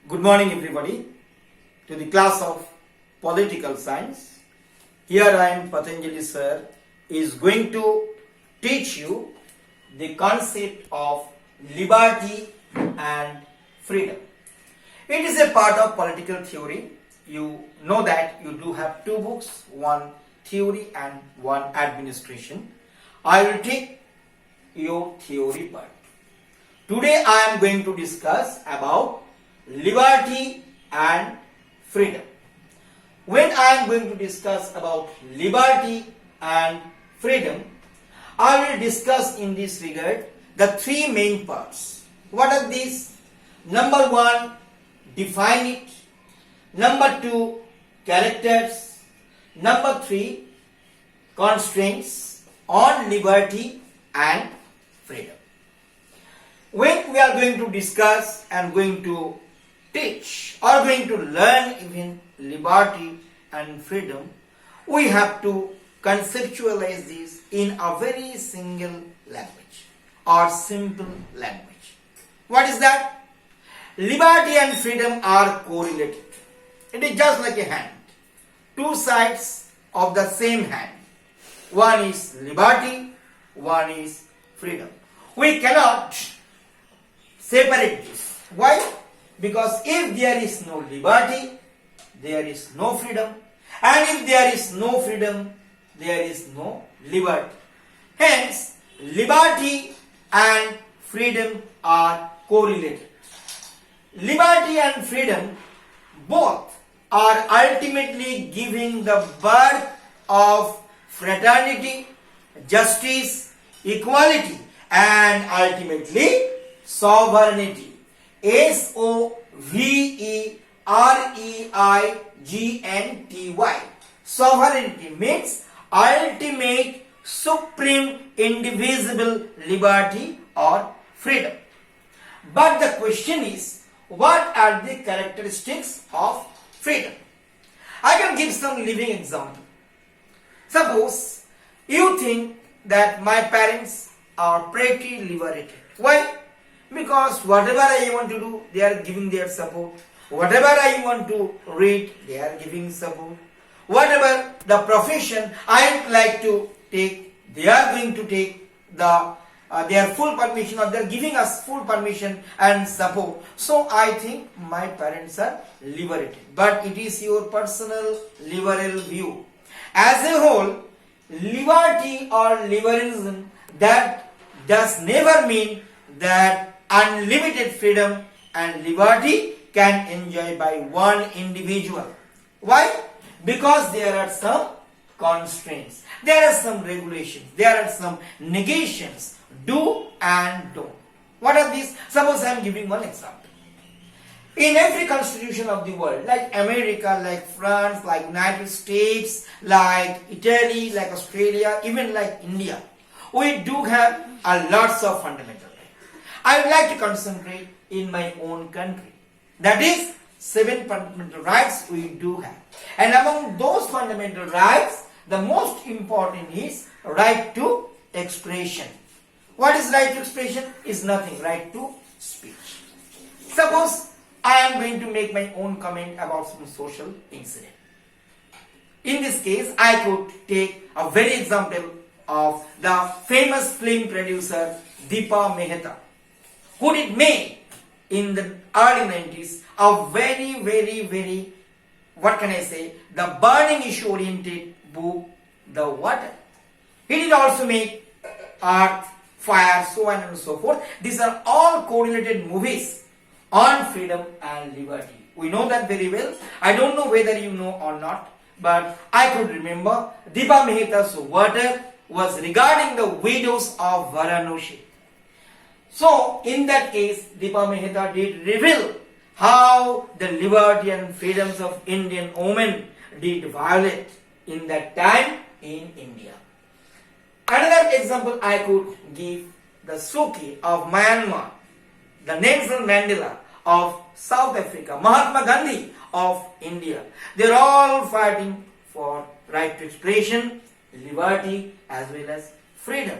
Good morning everybody to the class of political science. Here I am Patanjali sir is going to teach you the concept of liberty and freedom. It is a part of political theory. You know that you do have two books, one theory and one administration. I will take your theory part. Today I am going to discuss about liberty and freedom. When I am going to discuss about liberty and freedom, I will discuss in this regard the three main parts. What are these? Number one, define it. Number two, characters. Number three, constraints on liberty and freedom. When we are going to discuss and going to teach or going to learn even liberty and freedom, we have to conceptualize this in a very single language or simple language. What is that? Liberty and freedom are correlated. It is just like a hand. Two sides of the same hand. One is liberty, one is freedom. We cannot separate this. Why? Because if there is no liberty, there is no freedom. And if there is no freedom, there is no liberty. Hence, liberty and freedom are correlated. Liberty and freedom both are ultimately giving the birth of fraternity, justice, equality, and ultimately sovereignty. S-O-V-E-R-E-I-G-N-T-Y. Sovereignty means ultimate, supreme, indivisible liberty or freedom. But the question is, what are the characteristics of freedom? I can give some living example. Suppose you think that my parents are pretty liberated. Why? Because whatever I want to do, they are giving their support. Whatever I want to read, they are giving support. Whatever the profession I would like to take, they are going to take their full permission, or they are giving us full permission and support. So I think my parents are liberated. But it is your personal liberal view. As a whole, liberty or liberalism, that does never mean that unlimited freedom and liberty can enjoy by one individual. Why? Because there are some constraints, there are some regulations, there are some negations, do and don't. What are these? Suppose I am giving one example. In every constitution of the world, like America, like France, like United States, like Italy, like Australia, even like India, we do have a lots of fundamental rights. I would like to concentrate in my own country. That is, 7 fundamental rights we do have. And among those fundamental rights, the most important is right to expression. What is right to expression? Is nothing. Right to speech. Suppose I am going to make my own comment about some social incident. In this case, I could take a very example of the famous film producer Deepa Mehta, who did make in the early 90s a very, what can I say, the burning issue oriented book, The Water. He did also make Earth, Fire, so on and so forth. These are all correlated movies on freedom and liberty. We know that very well. I don't know whether you know or not, but I could remember Deepa Mehta's Water was regarding the widows of Varanasi. So, in that case, Deepa Mehta did reveal how the liberty and freedoms of Indian women did violate in that time in India. Another example I could give, the Suki of Myanmar, the Nelson Mandela of South Africa, Mahatma Gandhi of India. They are all fighting for right to expression, liberty as well as freedom.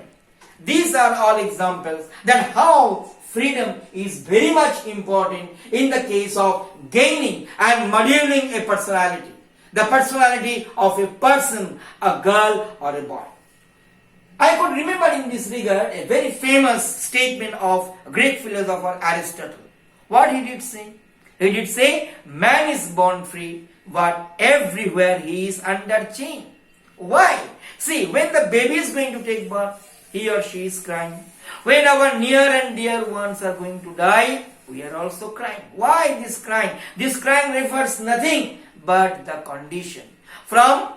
These are all examples that how freedom is very much important in the case of gaining and modeling a personality. The personality of a person, a girl or a boy. I could remember in this regard a very famous statement of Greek philosopher Aristotle. What he did say? He did say, man is born free, but everywhere he is under chain. Why? See, when the baby is going to take birth, he or she is crying. When our near and dear ones are going to die, we are also crying. Why this crying? This crying refers nothing but the condition. From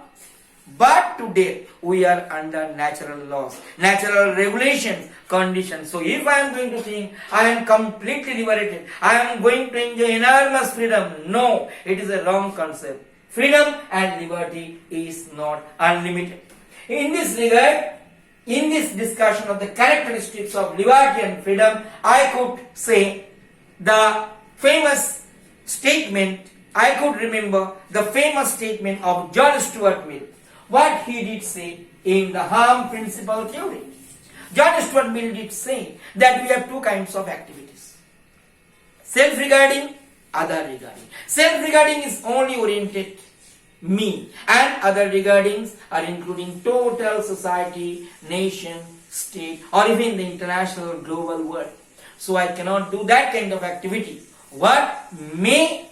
birth to death, we are under natural laws, natural regulations, conditions. So if I am going to think I am completely liberated, I am going to enjoy enormous freedom, no, it is a wrong concept. Freedom and liberty is not unlimited. In this regard, in this discussion of the characteristics of liberty and freedom, I could say the famous statement, I could remember the famous statement of John Stuart Mill. What he did say in the harm principle theory. John Stuart Mill did say that we have two kinds of activities. Self-regarding, other-regarding. Self-regarding is only oriented me, and other regardings are including total society, nation, state, or even the international global world. So I cannot do that kind of activity. What may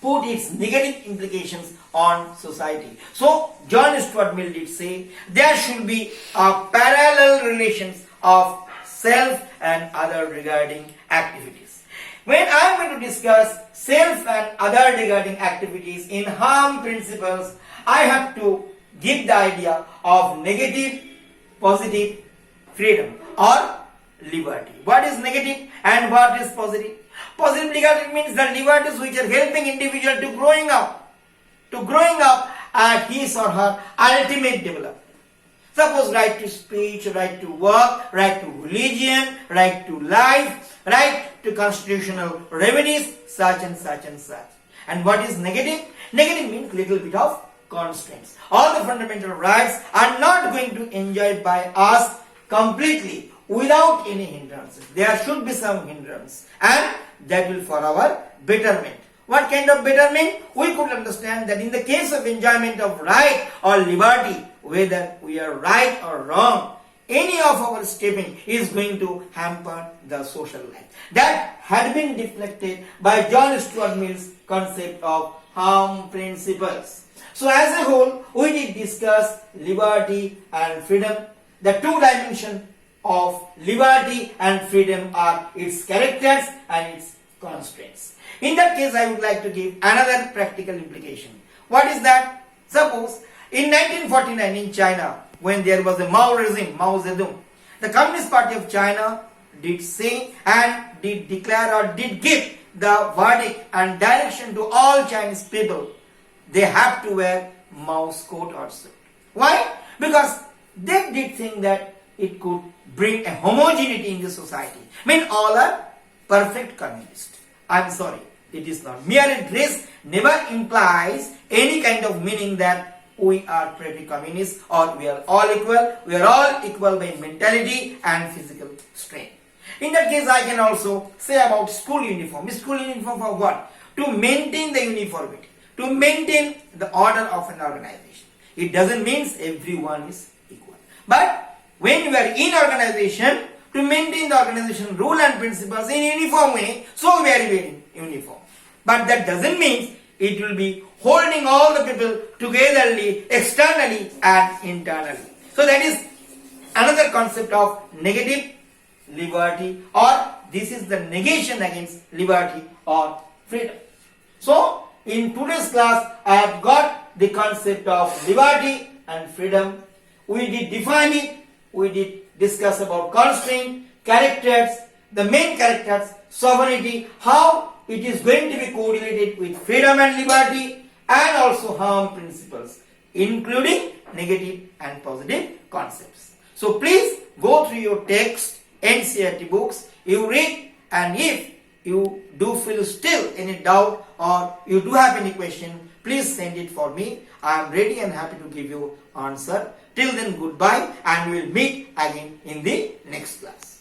put its negative implications on society. So John Stuart Mill did say there should be a parallel relations of self and other regarding activities. When I am going to discuss self and other regarding activities in harm principles, I have to give the idea of negative, positive freedom or liberty. What is negative and what is positive? Positive liberty means the liberties which are helping individual to growing up at his or her ultimate development. Suppose right to speech, right to work, right to religion, right to life, right to constitutional remedies, such and such and such. And what is negative? Negative means little bit of constraints. All the fundamental rights are not going to enjoyed by us completely without any hindrances. There should be some hindrance, and that will for our betterment. What kind of betterment? We could understand that in the case of enjoyment of right or liberty, whether we are right or wrong, any of our stepping is going to hamper the social life. That had been deflected by John Stuart Mill's concept of harm principles. So as a whole, we did discuss liberty and freedom. The two dimensions of liberty and freedom are its characters and its constraints. In that case, I would like to give another practical implication. What is that? Suppose in 1949 in China, when there was a Mao regime, Mao Zedong, the Communist Party of China did say and did declare or did give the verdict and direction to all Chinese people. They have to wear Mao's coat or suit. Why? Because they did think that it could bring a homogeneity in the society. I mean, all are perfect communists. I am sorry, it is not. Mere dress never implies any kind of meaning that we are pretty communists or we are all equal. We are all equal by mentality and physical strength. In that case, I can also say about school uniform. School uniform for what? To maintain the uniformity, to maintain the order of an organization. It doesn't mean everyone is equal. But when you are in organization, to maintain the organization rule and principles in uniform way, so we are wearing uniform. But that doesn't mean it will be holding all the people togetherly, externally and internally. So that is another concept of negative liberty, or this is the negation against liberty or freedom. So in today's class, I have got the concept of liberty and freedom. We did define it. We did discuss about constraint, characters, the main characters, sovereignty, how it is going to be correlated with freedom and liberty, and also harm principles, including negative and positive concepts. So please go through your text, NCERT books, you read, and if you do feel still any doubt or you do have any question, please send it for me. I am ready and happy to give you answer. Till then, goodbye, and we will meet again in the next class.